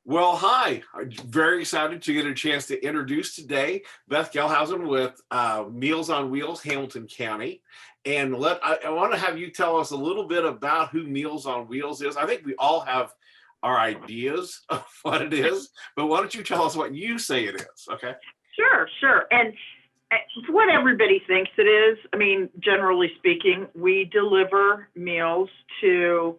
Well, hi. I'm very excited to get a chance to introduce today Beth Gehlhausen with Meals on Wheels, Hamilton County. And I want to have you tell us a little bit about who Meals on Wheels is. I think we all have our ideas of what it is, but why don't you tell us what you say it is? Okay. Sure, sure. And it's what everybody thinks it is. I mean, generally speaking, we deliver meals to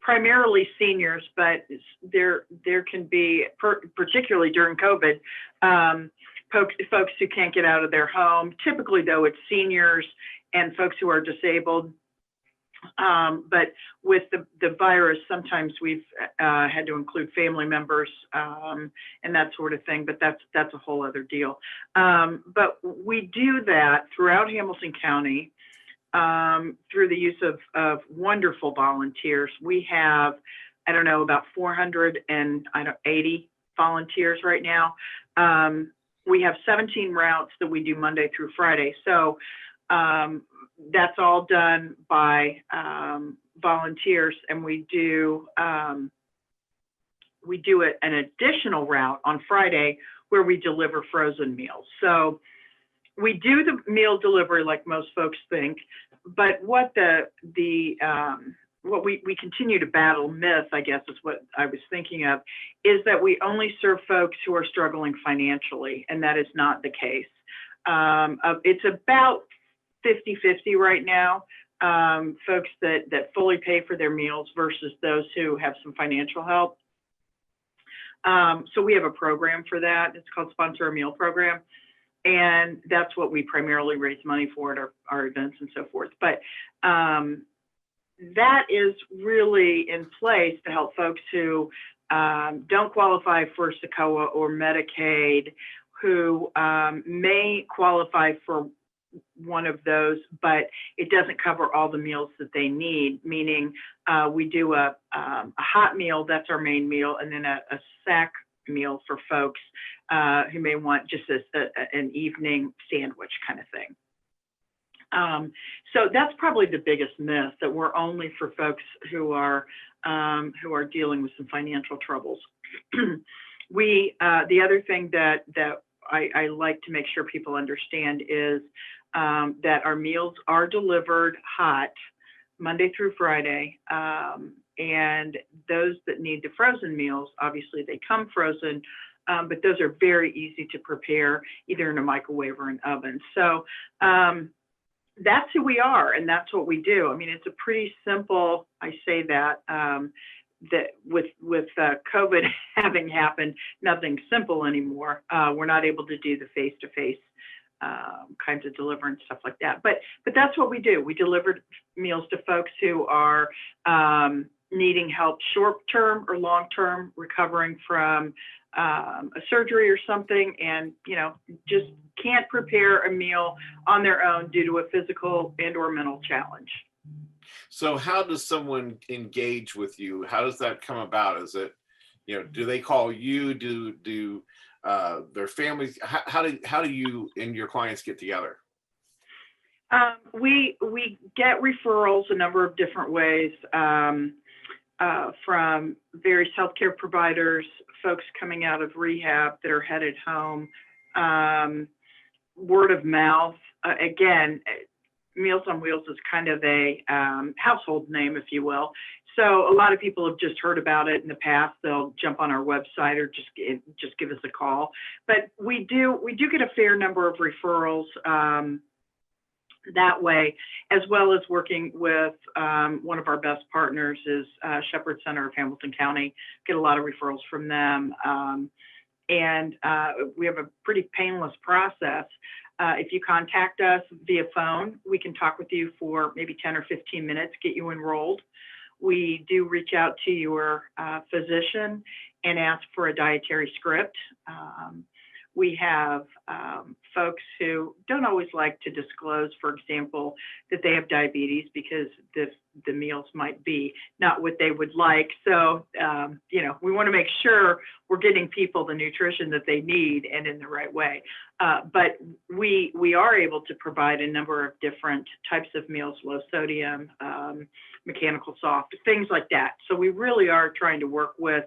primarily seniors, but there can be, particularly during COVID, folks who can't get out of their home. Typically, though, it's seniors and folks who are disabled. But with the virus, sometimes we've had to include family members and that sort of thing, but that's a whole other deal. But we do that throughout Hamilton County through the use of wonderful volunteers. We have, I don't know, about 480 volunteers right now. We have 17 routes that we do Monday through Friday. So that's all done by volunteers, and we do an additional route on Friday where we deliver frozen meals. So we do the meal delivery like most folks think, but what what we continue to battle myth, I guess is what I was thinking of, is that we only serve folks who are struggling financially, and that is not the case. It's about 50-50 right now, folks that fully pay for their meals versus those who have some financial help. So we have a program for that. It's called Sponsor a Meal Program. And that's what we primarily raise money for at our events and so forth. But that is really in place to help folks who don't qualify for SACOA or Medicaid, who may qualify for one of those, but it doesn't cover all the meals that they need, meaning we do a hot meal, that's our main meal, and then a sack meal for folks who may want just an evening sandwich kind of thing. So that's probably the biggest myth, that we're only for folks who are dealing with some financial troubles. The other thing that I like to make sure people understand is that our meals are delivered hot Monday through Friday. And those that need the frozen meals, obviously they come frozen, but those are very easy to prepare either in a microwave or an oven. So that's who we are, and that's what we do. I mean, it's a pretty simple, I say that with COVID having happened, nothing's simple anymore. We're not able to do the face-to-face kinds of deliverance, stuff like that. But that's what we do. We deliver meals to folks who are needing help short-term or long-term, recovering from a surgery or something, and just can't prepare a meal on their own due to a physical and or mental challenge. So how does someone engage with you? How does that come about? Is it, do they call you? Do their families? How do you and your clients get together? We get referrals a number of different ways, from various healthcare providers, folks coming out of rehab that are headed home, word of mouth. Again, Meals on Wheels is kind of a household name, if you will. So a lot of people have just heard about it in the past. They'll jump on our website or just give us a call. But we do get a fair number of referrals that way, as well as working with one of our best partners is Shepherd Center of Hamilton County. Get a lot of referrals from them. And we have a pretty painless process. If you contact us via phone, we can talk with you for maybe 10 or 15 minutes, get you enrolled. We do reach out to your physician and ask for a dietary script. we have folks who don't always like to disclose, for example, that they have diabetes because the meals might be not what they would like. So, we want to make sure we're getting people the nutrition that they need and in the right way. But we are able to provide a number of different types of meals, low sodium, mechanical soft, things like that. So we really are trying to work with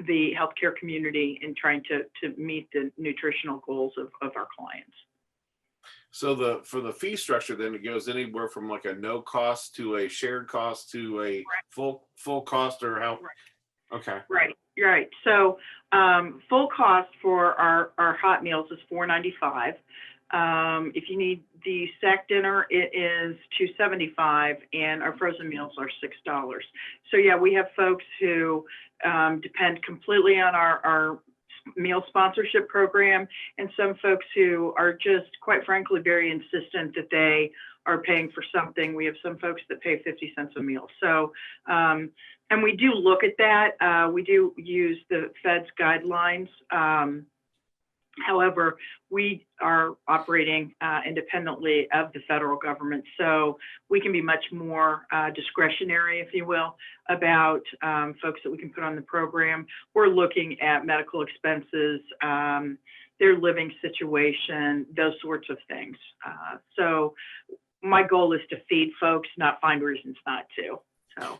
the healthcare community in trying to meet the nutritional goals of our clients. So for the fee structure, then it goes anywhere from like a no cost to a shared cost to a full cost, or how? Right. Okay. Right. So full cost for our hot meals is $4.95. If you need the sack dinner, it is $2.75, and our frozen meals are $6. So yeah, we have folks who depend completely on our meal sponsorship program, and some folks who are just, quite frankly, very insistent that they are paying for something. We have some folks that pay 50 cents a meal. So, and we do look at that. We do use the Fed's guidelines. However, we are operating independently of the federal government, so we can be much more discretionary, if you will, about folks that we can put on the program. We're looking at medical expenses, their living situation, those sorts of things. So my goal is to feed folks, not find reasons not to.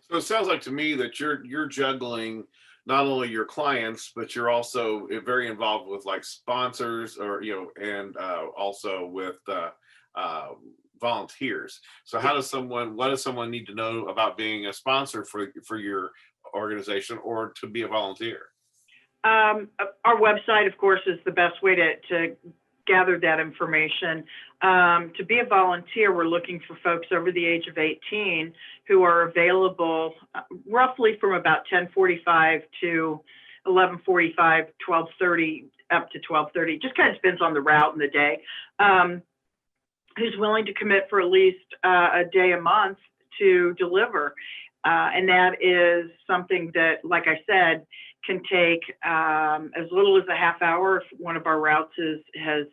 So it sounds like to me that you're juggling not only your clients, but you're also very involved with like sponsors, or and also with volunteers. So what does someone need to know about being a sponsor for your organization or to be a volunteer? Our website, of course, is the best way to gather that information. To be a volunteer, we're looking for folks over the age of 18 who are available roughly from about 10:45 to 11:45, 12:30, up to 12:30. Just kind of depends on the route and the day. Who's willing to commit for at least a day a month to deliver. And that is something that, like I said, can take as little as a half hour if one of our routes has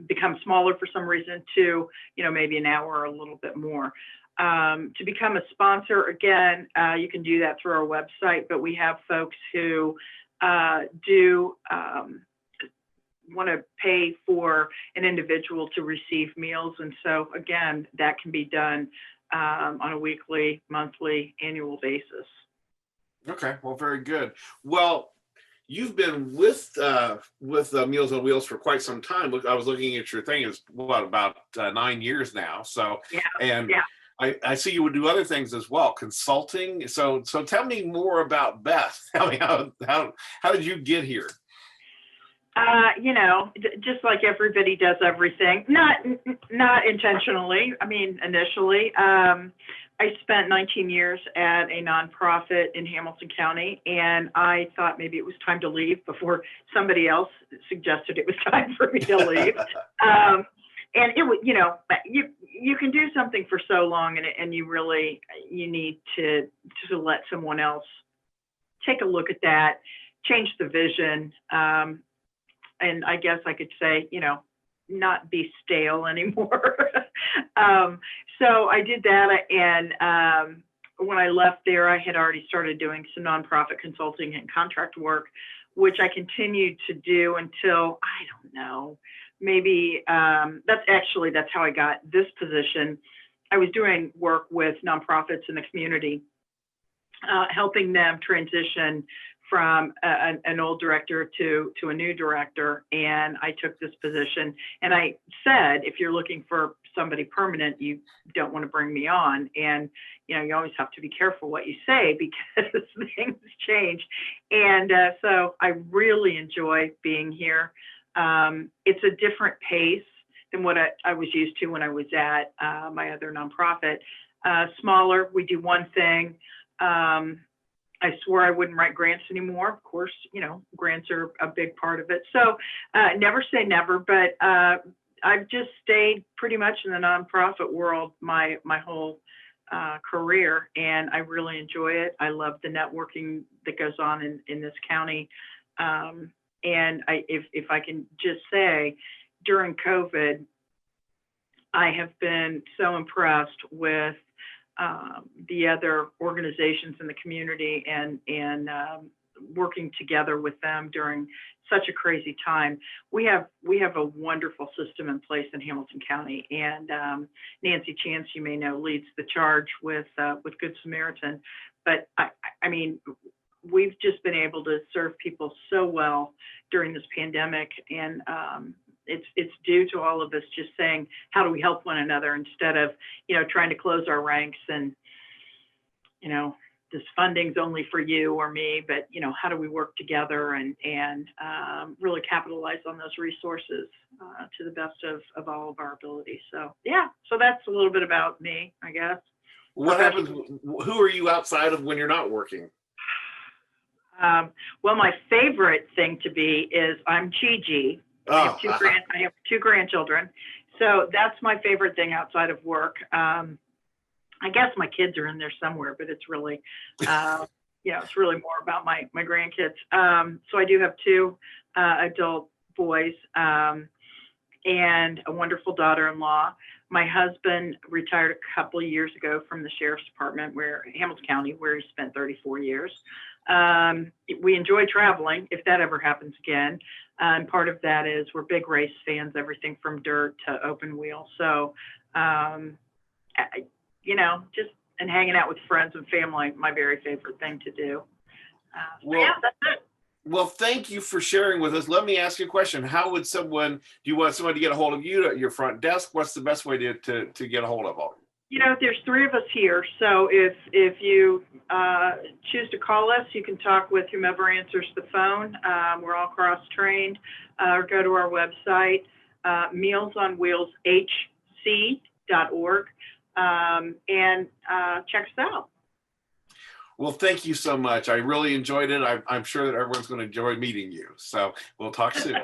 become smaller for some reason, to maybe an hour or a little bit more. To become a sponsor, again, you can do that through our website, but we have folks who do want to pay for an individual to receive meals, and so again, that can be done on a weekly, monthly, annual basis. Okay, well, very good. Well, you've been with Meals on Wheels for quite some time. I was looking at your thing. It's about 9 years now. So, yeah. I see you would do other things as well, consulting. So tell me more about Beth. Tell me how did you get here? Just like everybody does everything, not intentionally. I mean, initially, I spent 19 years at a nonprofit in Hamilton County, and I thought maybe it was time to leave before somebody else suggested it was time for me to leave. And it was, you can do something for so long, and you need to let someone else take a look at that, change the vision. And I guess I could say, not be stale anymore. So I did that, and when I left there, I had already started doing some nonprofit consulting and contract work, which I continued to do until, I don't know, maybe that's how I got this position. I was doing work with nonprofits in the community, helping them transition from an old director to a new director, and I took this position. And I said, if you're looking for somebody permanent, you don't want to bring me on. And you always have to be careful what you say because things change. And so I really enjoy being here. It's a different pace than what I was used to when I was at my other nonprofit. Smaller, we do one thing. I swore I wouldn't write grants anymore. Of course, grants are a big part of it. So never say never, but I've just stayed pretty much in the nonprofit world my whole career, and I really enjoy it. I love the networking that goes on in this county. And if I can just say, during COVID, I have been so impressed with the other organizations in the community and working together with them during such a crazy time. We have a wonderful system in place in Hamilton County, and Nancy Chance, you may know, leads the charge with Good Samaritan. But I mean, we've just been able to serve people so well during this pandemic, and it's due to all of us just saying, how do we help one another, instead of, trying to close our ranks and, this funding's only for you or me, but, how do we work together and really capitalize on those resources to the best of all of our abilities. So, yeah, so that's a little bit about me, I guess. What happens? Who are you outside of when you're not working? Well, my favorite thing to be is I'm Gigi. I have two grandchildren. So that's my favorite thing outside of work. I guess my kids are in there somewhere, but it's really, it's really more about my grandkids. So I do have two adult boys and a wonderful daughter-in-law. My husband retired a couple of years ago from the Sheriff's Department, Hamilton County, where he spent 34 years. We enjoy traveling, if that ever happens again. And part of that is we're big race fans, everything from dirt to open wheel. So, and hanging out with friends and family, my very favorite thing to do. Yeah, that's it. Well, thank you for sharing with us. Let me ask you a question. How would do you want someone to get a hold of you at your front desk? What's the best way to get a hold of them? There's three of us here. So if you choose to call us, you can talk with whomever answers the phone. We're all cross-trained. Or go to our website, mealsonwheelshc.org, and check us out. Well, thank you so much. I really enjoyed it. I'm sure that everyone's going to enjoy meeting you. So we'll talk soon.